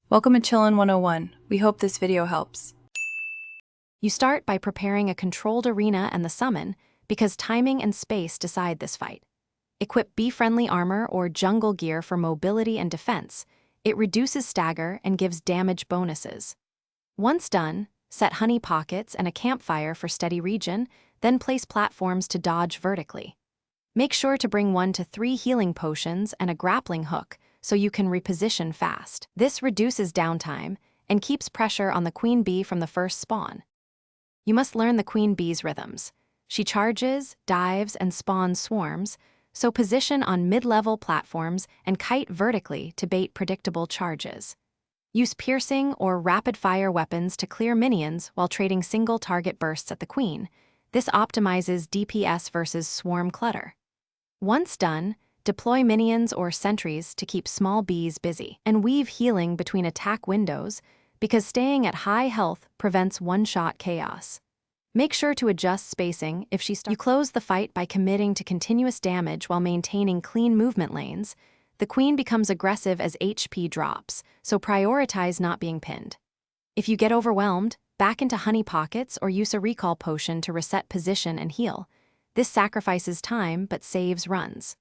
Welcome to Chillin' 101. We hope this video helps. You start by preparing a controlled arena and the summon, because timing and space decide this fight. Equip bee-friendly armor or jungle gear for mobility and defense. It reduces stagger and gives damage bonuses. Once done, set honey pockets and a campfire for steady region, then place platforms to dodge vertically. Make sure to bring 1 to 3 healing potions and a grappling hook so you can reposition fast. This reduces downtime and keeps pressure on the queen bee from the first spawn. You must learn the queen bee's rhythms. She charges, dives, and spawns swarms, so position on mid-level platforms and kite vertically to bait predictable charges. Use piercing or rapid-fire weapons to clear minions while trading single-target bursts at the queen. This optimizes DPS versus swarm clutter. Once done, deploy minions or sentries to keep small bees busy, and weave healing between attack windows because staying at high health prevents one-shot chaos. Make sure to adjust spacing if she starts. You close the fight by committing to continuous damage while maintaining clean movement lanes. The queen becomes aggressive as HP drops, so prioritize not being pinned. If you get overwhelmed, back into honey pockets or use a recall potion to reset position and heal. This sacrifices time but saves runs.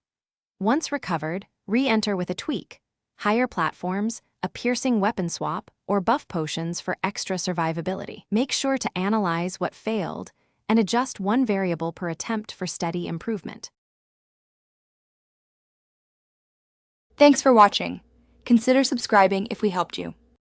Once recovered, re-enter with a tweak, higher platforms, a piercing weapon swap, or buff potions for extra survivability. Make sure to analyze what failed and adjust one variable per attempt for steady improvement. Thanks for watching. Consider subscribing if we helped you.